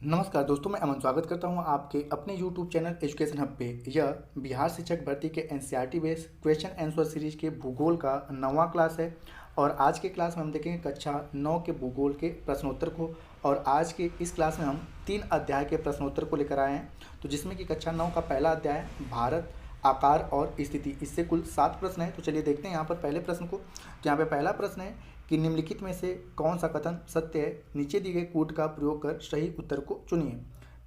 नमस्कार दोस्तों, मैं अमन स्वागत करता हूं आपके अपने YouTube चैनल एजुकेशन हब पे। यह बिहार शिक्षक भर्ती के NCERT based question answer series के भूगोल का 9वां क्लास है। और आज के क्लास में हम देखेंगे कक्षा 9 के भूगोल के प्रश्नोत्तर को। और आज के इस क्लास में हम 3 अध्याय के प्रश्नोत्तर को लेकर आए हैं, तो जिसमें कि कक्षा 9 का पहला अध्याय है भारत, आकार और स्थिति। इससे कुल 7 प्रश्न हैं। तो चलिए देखते हैं यहाँ पर पहले प्रश्न को। तो यहाँ पे पहला प्रश्न है कि निम्नलिखित में से कौन सा कथन सत्य है, नीचे दिए गए कूट का प्रयोग कर सही उत्तर को चुनिए।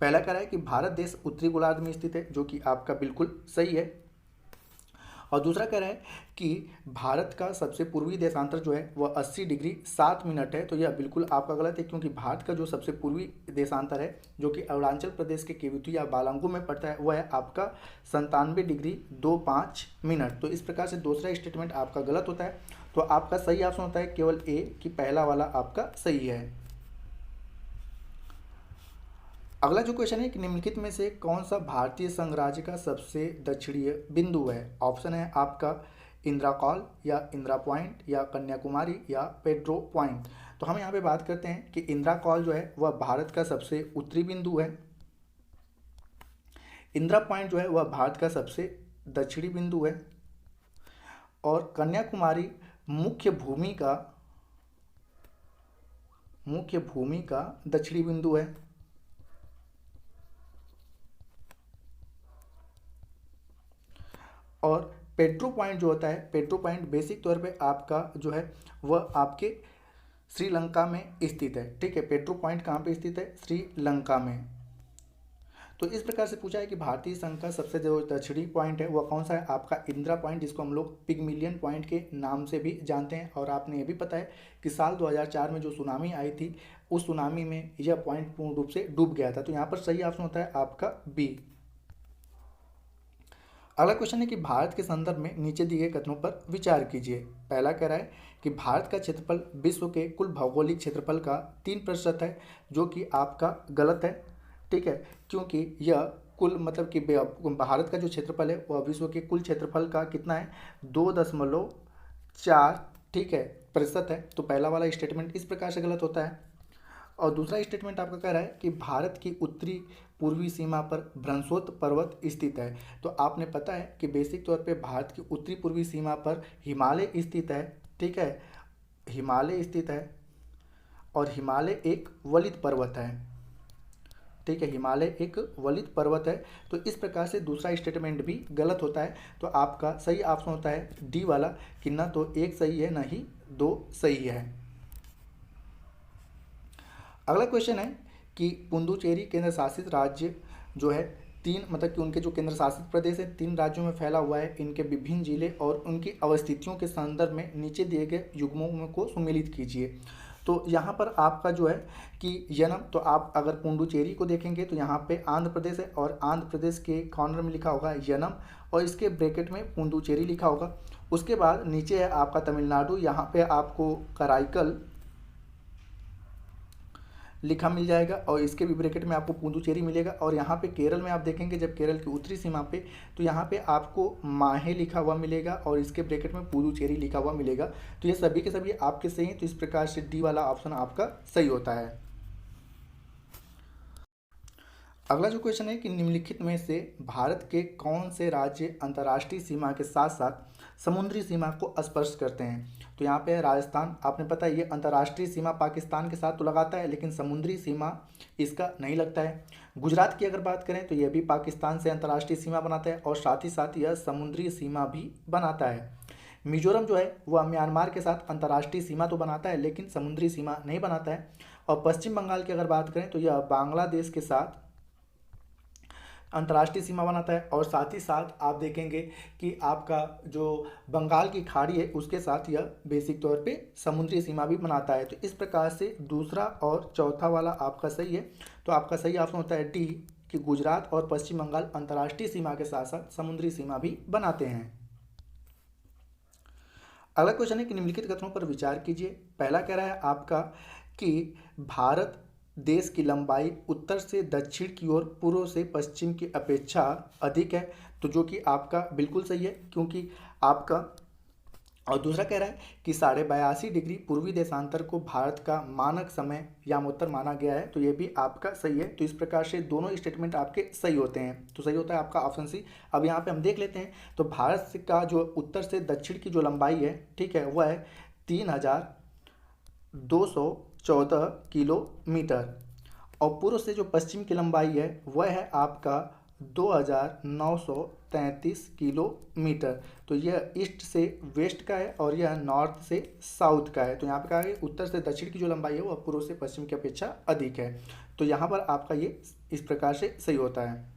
पहला कह रहा है कि भारत देश उत्तरी गोलार्ध में स्थित है, जो कि आपका बिल्कुल सही है। और दूसरा कह रहा है कि भारत का सबसे पूर्वी देशांतर जो है वह 80 डिग्री 7 मिनट है। तो यह बिल्कुल आपका गलत है, क्योंकि भारत का जो सबसे पूर्वी देशांतर है, जो कि अरुणाचल प्रदेश के केवुतु या बालांगू में पड़ता है, वह है आपका 97 डिग्री 25 मिनट। तो इस प्रकार से दूसरा स्टेटमेंट आपका गलत होता है। तो आपका सही ऑप्शन होता है केवल ए, कि पहला वाला आपका सही है। अगला जो क्वेश्चन है कि निम्नलिखित में से कौन सा भारतीय संघराज्य का सबसे दक्षिणीय बिंदु है। ऑप्शन है आपका इंदिरा कॉल या इंदिरा पॉइंट या कन्याकुमारी या पेड्रो पॉइंट। तो हम यहाँ पे बात करते हैं कि इंदिरा कॉल जो है वह भारत का सबसे उत्तरी बिंदु है। इंदिरा पॉइंट जो है वह भारत का सबसे दक्षिणी बिंदु है। और कन्याकुमारी मुख्य भूमि का दक्षिणी बिंदु है। और पेट्रो पॉइंट जो होता है, पेट्रो पॉइंट बेसिक तौर पे आपका जो है वह आपके श्रीलंका में स्थित है। ठीक है, पेट्रो पॉइंट कहाँ पे स्थित है? श्रीलंका में। तो इस प्रकार से पूछा है कि भारतीय संघ का सबसे जो दक्षिणी पॉइंट है वह कौन सा है? आपका इंदिरा पॉइंट, जिसको हम लोग पिगमिलियन पॉइंट के नाम से भी जानते हैं। और आपने ये भी पता है कि साल 2004 में जो सुनामी आई थी, उस सुनामी में यह पॉइंट पूर्ण रूप से डूब गया था। तो यहाँ पर सही ऑप्शन होता है आपका बी। अगला क्वेश्चन है कि भारत के संदर्भ में नीचे दिए गए कथनों पर विचार कीजिए। पहला कह रहा है कि भारत का क्षेत्रफल विश्व के कुल भौगोलिक क्षेत्रफल का 3% है, जो कि आपका गलत है। ठीक है, क्योंकि यह कुल मतलब कि भारत का जो क्षेत्रफल है वह विश्व के कुल क्षेत्रफल का कितना है? 2.4, ठीक है, प्रतिशत है। तो पहला वाला स्टेटमेंट इस प्रकार से गलत होता है। और दूसरा स्टेटमेंट आपका कह रहा है कि भारत की उत्तरी पूर्वी सीमा पर भ्रंशोत पर्वत स्थित है। तो आपने पता है कि बेसिक तौर पे भारत की उत्तरी पूर्वी सीमा पर हिमालय स्थित है। ठीक है, हिमालय स्थित है। और हिमालय एक वलित पर्वत है। ठीक है, हिमालय एक वलित पर्वत है। तो इस प्रकार से दूसरा स्टेटमेंट भी गलत होता है। तो आपका सही ऑप्शन होता है डी वाला, कि न तो एक सही है न ही दो सही है। अगला क्वेश्चन है कि पुडुचेरी केंद्र शासित राज्य जो है तीन, मतलब कि उनके जो केंद्र शासित प्रदेश है 3 राज्यों में फैला हुआ है। इनके विभिन्न जिले और उनकी अवस्थितियों के संदर्भ में नीचे दिए गए युग्मों को सम्मिलित कीजिए। तो यहाँ पर आपका जो है कि यनम, तो आप अगर पुडुचेरी को देखेंगे तो यहाँ पे आंध्र प्रदेश है, और आंध्र प्रदेश के कॉर्नर में लिखा होगा यनम, और इसके ब्रैकेट में पुडुचेरी लिखा होगा। उसके बाद नीचे है आपका तमिलनाडु, यहाँ पे आपको कराईकल लिखा मिल जाएगा, और इसके भी ब्रैकेट में आपको पुडुचेरी मिलेगा। और यहाँ पे केरल में आप देखेंगे, जब केरल की उत्तरी सीमा पे, तो यहाँ पे आपको माहे लिखा हुआ मिलेगा, और इसके ब्रैकेट में पुडुचेरी लिखा हुआ मिलेगा। तो ये सभी के सभी आपके सही हैं। तो इस प्रकार से डी वाला ऑप्शन आपका सही होता है। अगला जो क्वेश्चन है कि निम्नलिखित में से भारत के कौन से राज्य अंतर्राष्ट्रीय सीमा के साथ साथ समुद्री सीमा को स्पर्श करते हैं। तो यहाँ पे है राजस्थान। आपने पता है ये अंतर्राष्ट्रीय सीमा पाकिस्तान के साथ तो लगाता है, लेकिन समुद्री सीमा इसका नहीं लगता है। गुजरात की अगर बात करें तो यह भी पाकिस्तान से अंतर्राष्ट्रीय सीमा बनाता है, और साथ ही साथ यह समुद्री सीमा भी बनाता है। मिजोरम जो है वह म्यांमार के साथ अंतर्राष्ट्रीय सीमा तो बनाता है, लेकिन समुद्री सीमा नहीं बनाता है। और पश्चिम बंगाल की अगर बात करें तो यह बांग्लादेश के साथ अंतर्राष्ट्रीय सीमा बनाता है। और साथ ही साथ आप देखेंगे कि आपका जो बंगाल की खाड़ी है उसके साथ यह बेसिक तौर पे समुद्री सीमा भी बनाता है। तो इस प्रकार से दूसरा और चौथा वाला आपका सही है। तो आपका सही ऑप्शन होता है डी, कि गुजरात और पश्चिम बंगाल अंतर्राष्ट्रीय सीमा के साथ साथ समुद्री सीमा भी बनाते हैं। अगला क्वेश्चन है कि निम्नलिखित कथनों पर विचार कीजिए। पहला कह रहा है आपका कि भारत देश की लंबाई उत्तर से दक्षिण की ओर पूर्व से पश्चिम की अपेक्षा अधिक है। तो जो कि आपका बिल्कुल सही है, क्योंकि आपका और दूसरा कह रहा है कि 82.5 डिग्री पूर्वी देशांतर को भारत का मानक समय यामोत्तर माना गया है, तो ये भी आपका सही है। तो इस प्रकार से दोनों स्टेटमेंट आपके सही होते हैं, तो सही होता है आपका ऑप्शन सी। अब यहाँ पे हम देख लेते हैं, तो भारत का जो उत्तर से दक्षिण की जो लंबाई है, ठीक है, वह है 3214 किलोमीटर, और पूर्व से जो पश्चिम की लंबाई है वह है आपका 2933 किलोमीटर। तो यह ईस्ट से वेस्ट का है और यह नॉर्थ से साउथ का है। तो यहाँ पे कहा है उत्तर से दक्षिण की जो लंबाई है वह पूर्व से पश्चिम की अपेक्षा अधिक है। तो यहाँ पर आपका ये इस प्रकार से सही होता है।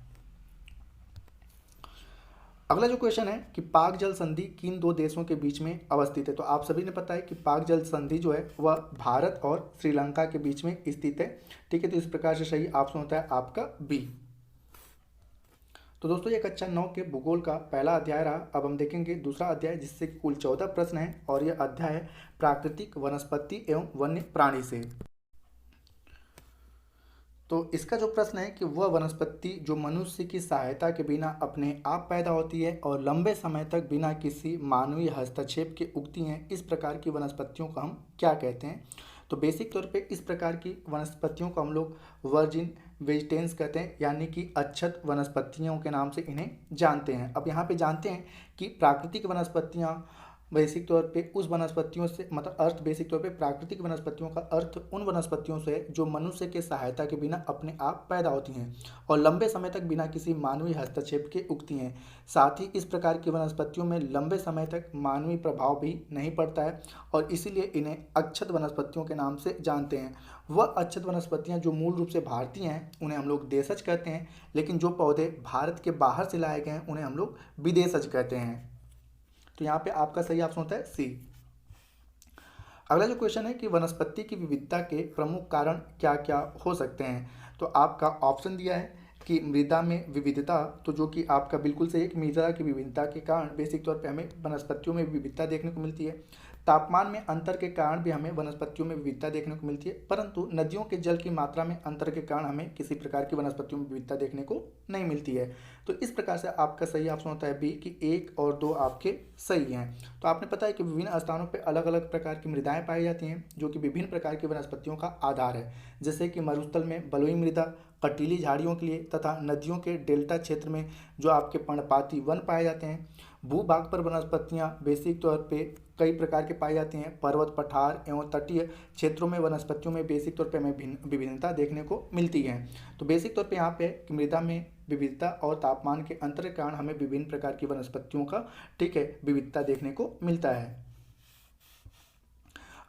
अगला जो क्वेश्चन है कि पाक जल संधि किन दो देशों के बीच में अवस्थित है। तो आप सभी ने पता है कि पाक जल संधि जो है वह भारत और श्रीलंका के बीच में स्थित है, ठीक है। तो इस प्रकार से सही ऑप्शन होता है आपका बी। तो दोस्तों ये कक्षा 9 के भूगोल का पहला अध्याय रहा। अब हम देखेंगे दूसरा अध्याय, जिससे कुल 14 प्रश्न हैं, और यह अध्याय है प्राकृतिक वनस्पति एवं वन्य प्राणी से। तो इसका जो प्रश्न है कि वह वनस्पति जो मनुष्य की सहायता के बिना अपने आप पैदा होती है और लंबे समय तक बिना किसी मानवीय हस्तक्षेप के उगती हैं, इस प्रकार की वनस्पतियों को हम क्या कहते हैं। तो बेसिक तौर पे इस प्रकार की वनस्पतियों को हम लोग वर्जिन वेजिटेंस कहते हैं, यानी कि अक्षत वनस्पतियों के नाम से इन्हें जानते हैं। अब यहाँ पे जानते हैं कि प्राकृतिक वनस्पतियाँ बेसिक तौर पे उस वनस्पतियों से, मतलब अर्थ बेसिक तौर पे प्राकृतिक वनस्पतियों का अर्थ उन वनस्पतियों से है जो मनुष्य के सहायता के बिना अपने आप पैदा होती हैं और लंबे समय तक बिना किसी मानवीय हस्तक्षेप के उगती हैं। साथ ही इस प्रकार की वनस्पतियों में लंबे समय तक मानवीय प्रभाव भी नहीं पड़ता है और इसीलिए इन्हें अक्षत वनस्पतियों के नाम से जानते हैं। वह अक्षत वनस्पतियाँ जो मूल रूप से भारतीय हैं उन्हें हम लोग देशज कहते हैं, लेकिन जो पौधे भारत के बाहर से लाए गए हैं उन्हें हम लोग विदेशज कहते हैं। तो यहाँ पे आपका सही ऑप्शन होता है सी। अगला जो क्वेश्चन है कि वनस्पति की विविधता के प्रमुख कारण क्या क्या हो सकते हैं। तो आपका ऑप्शन दिया है कि मृदा में विविधता, तो जो कि आपका बिल्कुल सही है कि मृदा की विविधता के कारण बेसिक तौर पे हमें वनस्पतियों में विविधता देखने को मिलती है। तापमान में अंतर के कारण भी हमें वनस्पतियों में विविधता देखने को मिलती है, परंतु नदियों के जल की मात्रा में अंतर के कारण हमें किसी प्रकार की वनस्पतियों में विविधता देखने को नहीं मिलती है। तो इस प्रकार से आपका सही ऑप्शन होता है बी कि 1 और 2 आपके सही हैं। तो आपने पता है कि विभिन्न स्थानों पर अलग अलग प्रकार की मृदाएं पाई जाती हैं जो कि विभिन्न प्रकार की वनस्पतियों का आधार है, जैसे कि मरुस्थल में बलुई मृदा कटीली झाड़ियों के लिए, तथा नदियों के डेल्टा क्षेत्र में जो आपके पर्णपाती वन पाए जाते हैं। भूभाग पर वनस्पतियां बेसिक तौर पे कई प्रकार के पाई जाती हैं। पर्वत पठार एवं तटीय क्षेत्रों में वनस्पतियों में बेसिक तौर पे हमें विभिन्नता देखने को मिलती है। तो बेसिक तौर पे यहाँ पे कि मृदा में विविधता और तापमान के अंतर के कारण हमें विभिन्न प्रकार की वनस्पतियों का, ठीक है, विविधता देखने को मिलता है।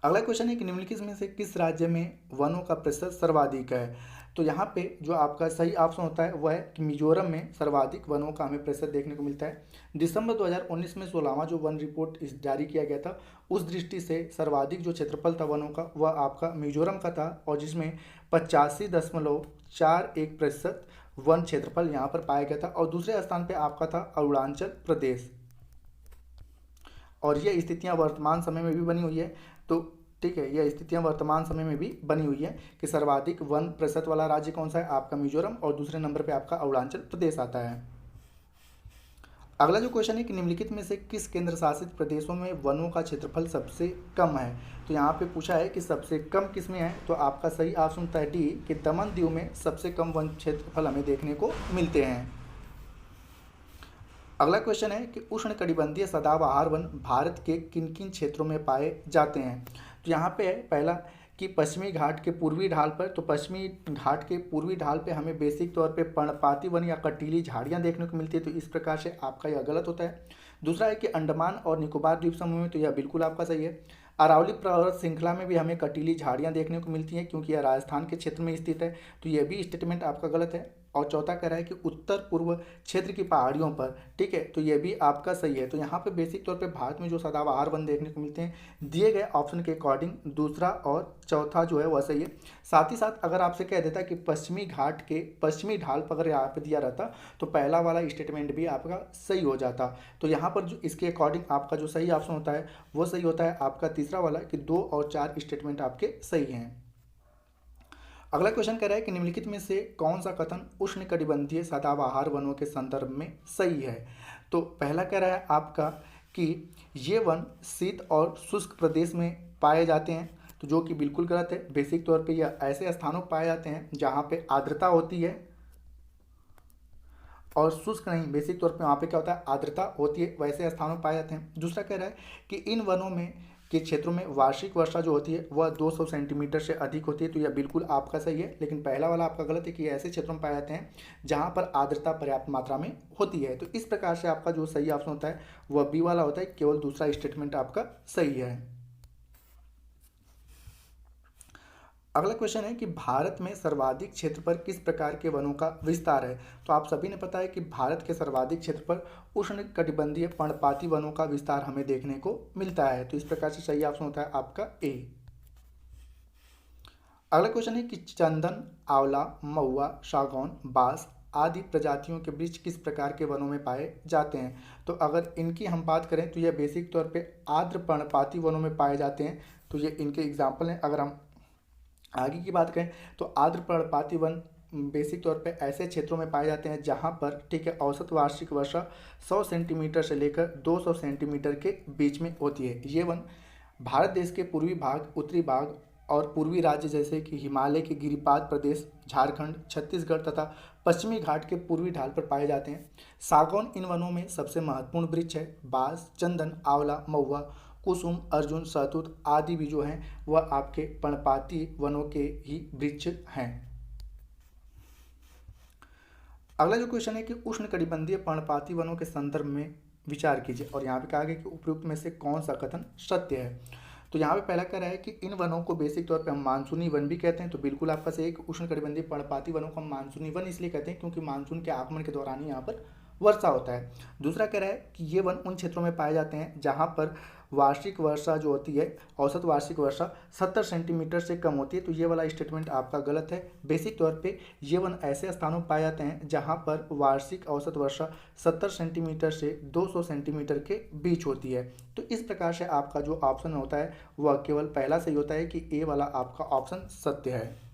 अगला क्वेश्चन है कि निम्नलिखित में से किस राज्य में वनों का प्रतिशत सर्वाधिक है। तो यहाँ पे जो आपका सही ऑप्शन होता है वह है कि मिजोरम में सर्वाधिक वनों का हमें प्रतिशत देखने को मिलता है। दिसंबर 2019 में 16वां जो वन रिपोर्ट जारी किया गया था, उस दृष्टि से सर्वाधिक जो क्षेत्रफल था वनों का वह आपका मिजोरम का था, और जिसमें 85.41% वन क्षेत्रफल यहाँ पर पाया गया था। और दूसरे स्थान पर आपका था अरुणाचल प्रदेश, और ये स्थितियाँ वर्तमान समय में भी बनी हुई है। तो ठीक है, यह स्थितियाँ वर्तमान समय में भी बनी हुई है कि सर्वाधिक वन प्रतिशत वाला राज्य कौन सा है, आपका मिजोरम, और दूसरे नंबर पे आपका अरुणाचल प्रदेश आता है। अगला जो क्वेश्चन है कि निम्नलिखित में से किस केंद्र शासित प्रदेशों में वनों का क्षेत्रफल सबसे कम है। तो यहाँ पे पूछा है कि सबसे कम किस में है, तो आपका सही ऑप्शन होता है डी कि दमन दीव में सबसे कम वन क्षेत्रफल हमें देखने को मिलते हैं। अगला क्वेश्चन है कि उष्णकटिबंधीय सदाबहार वन भारत के किन किन क्षेत्रों में पाए जाते हैं। तो यहाँ पे है पहला कि पश्चिमी घाट के पूर्वी ढाल पर, तो पश्चिमी घाट के पूर्वी ढाल पे हमें बेसिक तौर पे पर्णपाती वन या कटीली झाड़ियाँ देखने को मिलती है, तो इस प्रकार से आपका यह गलत होता है। दूसरा है कि अंडमान और निकोबार द्वीप समूह में, तो यह बिल्कुल आपका सही है। अरावली पर्वत श्रृंखला में भी हमें कटीली झाड़ियाँ देखने को मिलती हैं क्योंकि यह राजस्थान के क्षेत्र में स्थित है, तो यह भी स्टेटमेंट आपका गलत है। और चौथा कह रहा है कि उत्तर पूर्व क्षेत्र की पहाड़ियों पर, ठीक है, तो ये भी आपका सही है। तो यहाँ पे बेसिक तौर पे भारत में जो सदाबहार वन देखने को मिलते हैं दिए गए ऑप्शन के अकॉर्डिंग दूसरा और चौथा जो है वह सही है। साथ ही साथ अगर आपसे कह देता कि पश्चिमी घाट के पश्चिमी ढाल पर अगर यहाँ पे दिया रहता तो पहला वाला स्टेटमेंट भी आपका सही हो जाता। तो यहाँ पर जो इसके अकॉर्डिंग आपका जो सही ऑप्शन होता है वो सही होता है आपका तीसरा वाला कि 2 और 4 स्टेटमेंट आपके सही हैं। अगला क्वेश्चन कह रहा है कि निम्नलिखित में से कौन सा कथन उष्णकटिबंधीय सदाबहार वनों के संदर्भ में सही है। तो पहला कह रहा है आपका कि ये वन शीत और शुष्क प्रदेश में पाए जाते हैं, तो जो कि बिल्कुल गलत है। बेसिक तौर पे यह ऐसे स्थानों पर पाए जाते हैं जहाँ पे आर्द्रता होती है, और शुष्क नहीं, बेसिक तौर पे वहाँ पे क्या होता है, आर्द्रता होती है, वैसे स्थानों में पाए जाते हैं। दूसरा कह रहा है कि इन वनों में के क्षेत्रों में वार्षिक वर्षा जो होती है वह 200 सेंटीमीटर से अधिक होती है, तो यह बिल्कुल आपका सही है। लेकिन पहला वाला आपका गलत है कि ऐसे क्षेत्रों में पाए जाते हैं जहाँ पर आर्द्रता पर्याप्त मात्रा में होती है। तो इस प्रकार से आपका जो सही ऑप्शन होता है वह बी वाला होता है, केवल दूसरा स्टेटमेंट आपका सही है। अगला क्वेश्चन है कि भारत में सर्वाधिक क्षेत्र पर किस प्रकार के वनों का विस्तार है। तो आप सभी ने पता है कि भारत के सर्वाधिक क्षेत्र पर उष्णकटिबंधीय पर्णपाती वनों का विस्तार हमें देखने को मिलता है, तो इस प्रकार से सही ऑप्शन होता है आपका ए। अगला क्वेश्चन है कि चंदन, आंवला, महुआ, सागौन, बांस आदि प्रजातियों के वृक्ष किस प्रकार के वनों में पाए जाते हैं। तो अगर इनकी हम बात करें तो यह बेसिक तौर पे आर्द्र पर्णपाती वनों में पाए जाते हैं, तो ये इनके एग्जाम्पल हैं। अगर हम आगे की बात करें तो आर्द्र पर्णपाती वन बेसिक तौर पे ऐसे क्षेत्रों में पाए जाते हैं जहां पर ठीक है औसत वार्षिक वर्षा 100 सेंटीमीटर से लेकर 200 सेंटीमीटर के बीच में होती है। ये वन भारत देश के पूर्वी भाग, उत्तरी भाग और पूर्वी राज्य जैसे कि हिमालय के गिरिपाद प्रदेश, झारखंड, छत्तीसगढ़ तथा पश्चिमी घाट के पूर्वी ढाल पर पाए जाते हैं। सागौन इन वनों में सबसे महत्वपूर्ण वृक्ष है। बांस, चंदन, आंवला, महुआ, कुसुम, अर्जुन, सहतूत आदि भी जो हैं वह आपके पर्णपाती वनों के ही वृक्ष हैं। अगला जो क्वेश्चन है कि उष्णकटिबंधीय पर्णपाती वनों के संदर्भ में विचार कीजिए, और यहाँ पे कहा गया कि उपयुक्त में से कौन सा कथन सत्य है। तो यहाँ पे पहला कह रहा है कि इन वनों को बेसिक तौर पे हम मानसूनी वन भी कहते हैं, तो बिल्कुल आपका सही है कि उष्णकटिबंधीय पर्णपाती वनों को हम मानसूनी वन इसलिए कहते हैं क्योंकि मानसून के आगमन के दौरान ही यहाँ पर वर्षा होता है। दूसरा कह रहा है कि ये वन उन क्षेत्रों में पाए जाते हैं जहाँ पर वार्षिक वर्षा जो होती है, औसत वार्षिक वर्षा 70 सेंटीमीटर से कम होती है, तो ये वाला स्टेटमेंट आपका गलत है। बेसिक तौर पे ये वन ऐसे स्थानों पर पाए जाते हैं जहाँ पर वार्षिक औसत वर्षा 70 सेंटीमीटर से 200 सेंटीमीटर के बीच होती है। तो इस प्रकार से आपका जो ऑप्शन होता है वह केवल पहला सही होता है कि ए वाला आपका ऑप्शन सत्य है।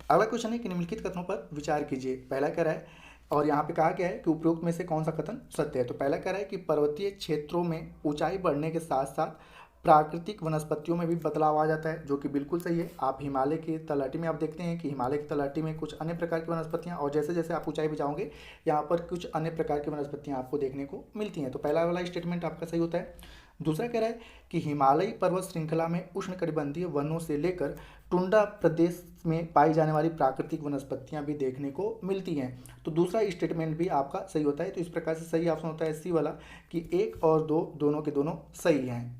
अगला क्वेश्चन है कि निम्नलिखित कथनों पर विचार कीजिए। पहला कह रहा है, और यहाँ पे कहा गया है कि उपरोक्त में से कौन सा कथन सत्य है। तो पहला कह रहा है कि पर्वतीय क्षेत्रों में ऊंचाई बढ़ने के साथ साथ प्राकृतिक वनस्पतियों में भी बदलाव आ जाता है, जो कि बिल्कुल सही है। आप हिमालय की तलहटी में आप देखते हैं कि हिमालय की तलहटी में कुछ अन्य प्रकार की वनस्पतियाँ, और जैसे जैसे आप ऊंचाई पे जाओगे यहाँ पर कुछ अन्य प्रकार की वनस्पतियाँ आपको देखने को मिलती हैं। तो पहला वाला स्टेटमेंट आपका सही होता है। दूसरा कह रहा है कि हिमालयी पर्वत श्रृंखला में उष्णकटिबंधीय वनों से लेकर टुंड्रा प्रदेश में पाई जाने वाली प्राकृतिक वनस्पतियां भी देखने को मिलती हैं, तो दूसरा स्टेटमेंट भी आपका सही होता है। तो इस प्रकार से सही ऑप्शन होता है सी वाला कि 1 और 2 दोनों के दोनों सही हैं।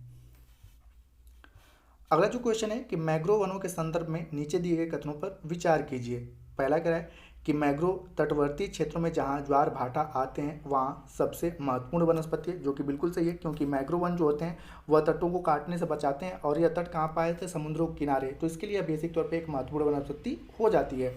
अगला जो क्वेश्चन है कि मैंग्रोव वनों के संदर्भ में नीचे दिए गए कथनों पर विचार कीजिए। पहला कह रहा है कि मैंग्रोव तटवर्ती क्षेत्रों में जहाँ ज्वार भाटा आते हैं वहाँ सबसे महत्वपूर्ण वनस्पति है, जो कि बिल्कुल सही है क्योंकि मैंग्रोव वन जो होते हैं वह तटों को काटने से बचाते हैं, और यह तट कहाँ पाए थे, समुद्रों के किनारे, तो इसके लिए बेसिक तौर पर एक महत्वपूर्ण वनस्पति हो जाती है।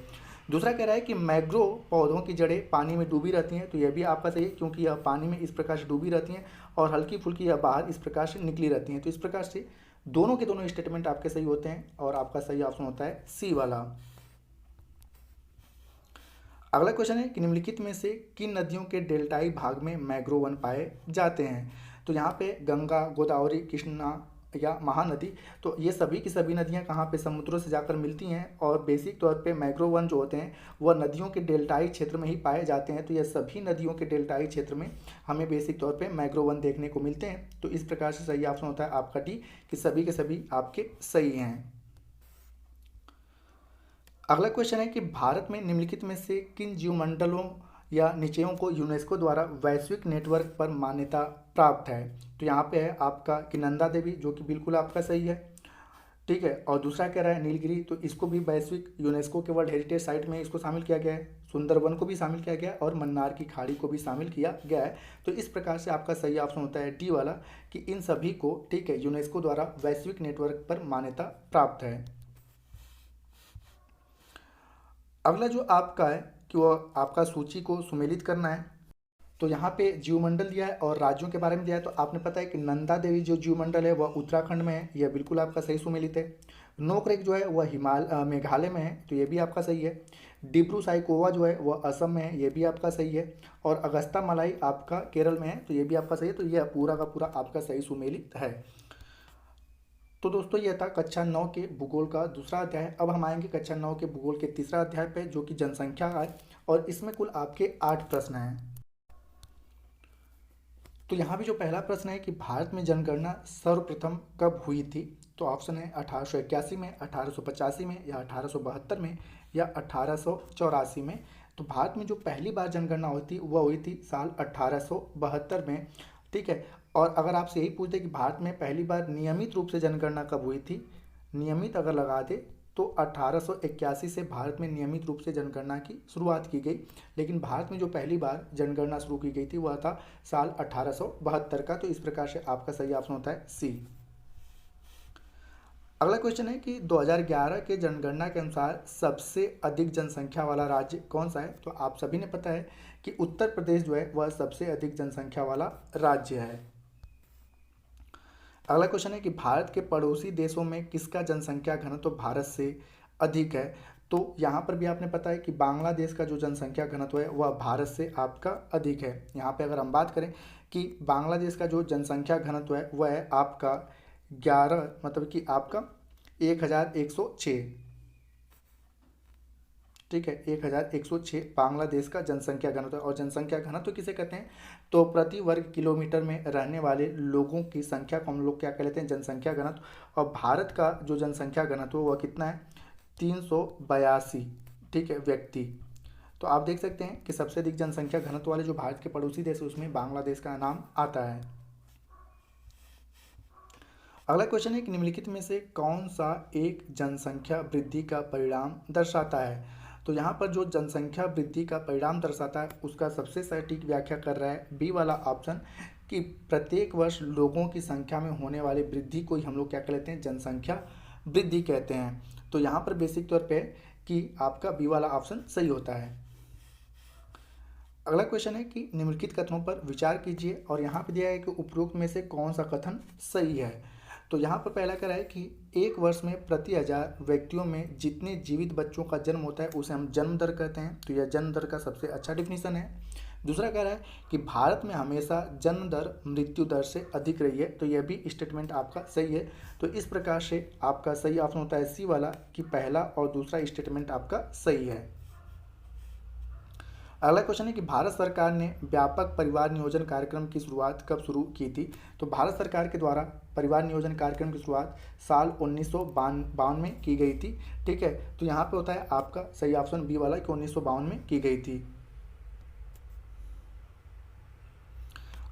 दूसरा कह रहा है कि मैंग्रोव पौधों की जड़ें पानी में डूबी रहती हैं, तो यह भी आपका सही है क्योंकि यह पानी में इस प्रकार से डूबी रहती हैं और हल्की फुल्की यह बाहर इस प्रकार से निकली रहती हैं। तो इस प्रकार से दोनों के दोनों स्टेटमेंट आपके सही होते हैं, और आपका सही ऑप्शन होता है सी वाला। अगला क्वेश्चन है कि निम्नलिखित में से किन नदियों के डेल्टाई भाग में मैंग्रोव वन पाए जाते हैं। तो यहाँ पे गंगा, गोदावरी, कृष्णा या महानदी, तो ये सभी की सभी नदियाँ कहाँ पे समुद्रों से जाकर मिलती हैं, और बेसिक तौर पे मैंग्रोव वन जो होते हैं वह नदियों के डेल्टाई क्षेत्र में ही पाए जाते हैं। तो ये सभी नदियों के डेल्टाई क्षेत्र में हमें बेसिक तौर पे मैंग्रोव वन देखने को मिलते हैं। तो इस प्रकार से सही ऑप्शन होता है आपका डी कि सभी के सभी आपके सही हैं। अगला क्वेश्चन है कि भारत में निम्नलिखित में से किन जीवमंडलों या निचयों को यूनेस्को द्वारा वैश्विक नेटवर्क पर मान्यता प्राप्त है। तो यहाँ पे है आपका कि नंदा देवी, जो कि बिल्कुल आपका सही है, ठीक है। और दूसरा कह रहा है नीलगिरी, तो इसको भी वैश्विक यूनेस्को के वर्ल्ड हेरिटेज साइट में इसको शामिल किया गया है। सुंदरवन को भी शामिल किया गया है और मन्नार की खाड़ी को भी शामिल किया गया है। तो इस प्रकार से आपका सही ऑप्शन होता है डी वाला कि इन सभी को ठीक है यूनेस्को द्वारा वैश्विक नेटवर्क पर मान्यता प्राप्त है। अगला जो आपका है कि वो आपका सूची को सुमेलित करना है, तो यहाँ पे जीवमंडल दिया है और राज्यों के बारे में दिया है। तो आपने पता है कि नंदा देवी जो जीवमंडल है वह उत्तराखंड में है, यह बिल्कुल आपका सही सुमेलित है। नोकरेक जो है वह मेघालय में है, तो ये भी आपका सही है। डिब्रू साइखोवा जो है वह असम में है, ये भी आपका सही है। और अगस्ता मलाई आपका केरल में है, तो ये भी आपका सही है। तो ये पूरा का पूरा आपका सही सुमेलित है। तो दोस्तों ये था कक्षा 9 के भूगोल का दूसरा अध्याय। अब हम आएंगे कक्षा 9 के भूगोल के तीसरा अध्याय पे, जो कि जनसंख्या है, और इसमें कुल आपके 8 प्रश्न हैं। तो यहाँ भी जो पहला प्रश्न है कि भारत में जनगणना सर्वप्रथम कब हुई थी, तो ऑप्शन है 1881 में, 1885 में, या 1872 में, या 1884 में। तो भारत में जो पहली बार जनगणना हुई थी वह हुई थी साल 1872 में। ठीक है। और अगर आपसे यही पूछते कि भारत में पहली बार नियमित रूप से जनगणना कब हुई थी, नियमित अगर लगा दे तो 1881 से भारत में नियमित रूप से जनगणना की शुरुआत की गई। लेकिन भारत में जो पहली बार जनगणना शुरू की गई थी वह था साल 1872 का। तो इस प्रकार से आपका सही ऑप्शन होता है सी। अगला क्वेश्चन है कि 2011 के जनगणना के अनुसार सबसे अधिक जनसंख्या वाला राज्य कौन सा है। तो आप सभी ने पता है कि उत्तर प्रदेश जो है वह सबसे अधिक जनसंख्या वाला राज्य है। अगला क्वेश्चन है कि भारत के पड़ोसी देशों में किसका जनसंख्या घनत्व तो भारत से अधिक है। तो यहाँ पर भी आपने पता है कि बांग्लादेश का जो जनसंख्या घनत्व है वह भारत से आपका अधिक है। यहाँ पे अगर हम बात करें कि बांग्लादेश का जो जनसंख्या घनत्व है वह है आपका 11, मतलब कि आपका 1106। ठीक है, 1106 बांग्लादेश का जनसंख्या घनत्व। और जनसंख्या घनत्व किसे कहते हैं, तो प्रति वर्ग किलोमीटर में रहने वाले लोगों की संख्या को हम लोग क्या कह लेते हैं, जनसंख्या घनत्व। और भारत का जो जनसंख्या घनत्व वह कितना है, 382। ठीक है, व्यक्ति। तो आप देख सकते हैं कि सबसे अधिक जनसंख्या घनत्व वाले जो भारत के पड़ोसी देश है उसमें बांग्लादेश का नाम आता है। अगला क्वेश्चन है कि निम्नलिखित में से कौन सा एक जनसंख्या वृद्धि का परिणाम दर्शाता है। तो यहाँ पर जो जनसंख्या वृद्धि का परिणाम दर्शाता है उसका सबसे सटीक व्याख्या कर रहा है बी वाला ऑप्शन, कि प्रत्येक वर्ष लोगों की संख्या में होने वाली वृद्धि को ही हम लोग क्या कहते हैं, जनसंख्या वृद्धि कहते हैं। तो यहाँ पर बेसिक तौर पे कि आपका बी वाला ऑप्शन सही होता है। अगला क्वेश्चन है कि निम्नलिखित कथनों पर विचार कीजिए, और यहाँ पे दिया है कि उपरोक्त में से कौन सा कथन सही है। तो यहाँ पर पहला कह रहा है कि एक वर्ष में प्रति 1000 व्यक्तियों में जितने जीवित बच्चों का जन्म होता है उसे हम जन्म दर कहते हैं। तो यह जन्म दर का सबसे अच्छा डिफिनीशन है। दूसरा कह रहा है कि भारत में हमेशा जन्म दर मृत्यु दर से अधिक रही है। तो यह भी स्टेटमेंट आपका सही है। तो इस प्रकार से आपका सही ऑप्शन होता है सी वाला, कि पहला और दूसरा स्टेटमेंट आपका सही है। अगला क्वेश्चन है कि भारत सरकार ने व्यापक परिवार नियोजन कार्यक्रम की शुरुआत कब शुरू की थी। तो भारत सरकार के द्वारा परिवार नियोजन कार्यक्रम की शुरुआत साल 1952 में की गई थी। ठीक है, तो यहाँ पे होता है आपका सही ऑप्शन बी वाला, कि 1952 में की गई थी।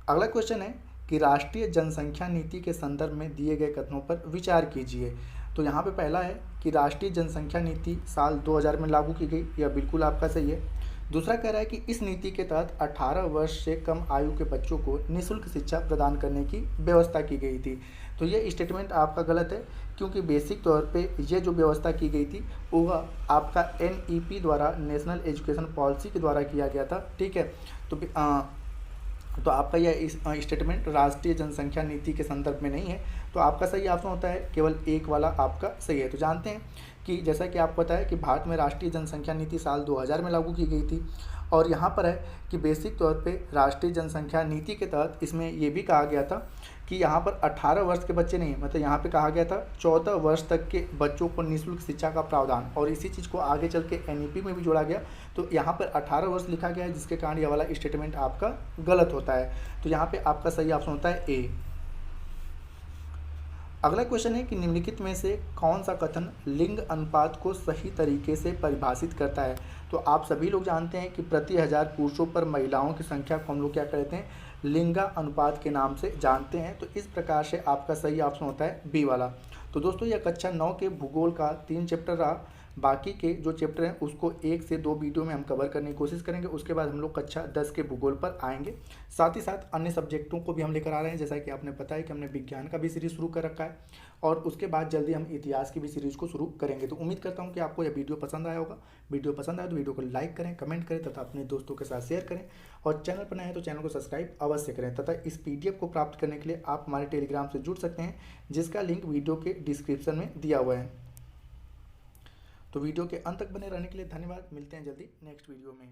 अगला क्वेश्चन है कि राष्ट्रीय जनसंख्या नीति के संदर्भ में दिए गए कथनों पर विचार कीजिए। तो यहाँ पे पहला है कि राष्ट्रीय जनसंख्या नीति साल 2000 में लागू की गई, यह बिल्कुल आपका सही है। दूसरा कह रहा है कि इस नीति के तहत 18 वर्ष से कम आयु के बच्चों को निःशुल्क शिक्षा प्रदान करने की व्यवस्था की गई थी। तो ये स्टेटमेंट आपका गलत है, क्योंकि बेसिक तौर पे ये जो व्यवस्था की गई थी वह आपका NEP द्वारा, नेशनल एजुकेशन पॉलिसी के द्वारा किया गया था। ठीक है, तो आपका यह स्टेटमेंट राष्ट्रीय जनसंख्या नीति के संदर्भ में नहीं है। तो आपका सही ऑप्शन होता है केवल एक वाला आपका सही है। तो जानते हैं कि जैसा कि आपको पता है कि भारत में राष्ट्रीय जनसंख्या नीति साल 2000 में लागू की गई थी, और यहाँ पर है कि बेसिक तौर पे राष्ट्रीय जनसंख्या नीति के तहत इसमें ये भी कहा गया था कि यहाँ पर 18 वर्ष के बच्चे नहीं, मतलब यहाँ पे कहा गया था 14 वर्ष तक के बच्चों को निःशुल्क शिक्षा का प्रावधान, और इसी चीज़ को आगे चल के NEP में भी जोड़ा गया। तो यहाँ पर 18 वर्ष लिखा गया है, जिसके कारण यह वाला स्टेटमेंट आपका गलत होता है। तो यहाँ पे आपका सही ऑप्शन होता है ए। अगला क्वेश्चन है कि निम्नलिखित में से कौन सा कथन लिंग अनुपात को सही तरीके से परिभाषित करता है। तो आप सभी लोग जानते हैं कि प्रति 1000 पुरुषों पर महिलाओं की संख्या को हम लोग क्या कहते हैं, लिंगा अनुपात के नाम से जानते हैं। तो इस प्रकार से आपका सही ऑप्शन होता है बी वाला। तो दोस्तों यह कक्षा 9 के भूगोल का 3 चैप्टर रहा। बाकी के जो चैप्टर हैं उसको 1 से 2 वीडियो में हम कवर करने की कोशिश करेंगे। उसके बाद हम लोग कक्षा 10 के भूगोल पर आएंगे। साथ ही साथ अन्य सब्जेक्टों को भी हम लेकर आ रहे हैं, जैसा कि आपने पता है कि हमने विज्ञान का भी सीरीज शुरू कर रखा है, और उसके बाद जल्दी हम इतिहास की भी सीरीज को शुरू करेंगे। तो उम्मीद करता हूँ कि आपको यह वीडियो पसंद आया होगा। वीडियो पसंद आया तो वीडियो को लाइक करें, कमेंट करें तथा अपने दोस्तों के साथ शेयर करें, और चैनल पर नए हैं तो चैनल को सब्सक्राइब अवश्य करें। तथा इस PDF को प्राप्त करने के लिए आप हमारे टेलीग्राम से जुड़ सकते हैं, जिसका लिंक वीडियो के डिस्क्रिप्शन में दिया हुआ है। तो वीडियो के अंत तक बने रहने के लिए धन्यवाद। मिलते हैं जल्दी नेक्स्ट वीडियो में।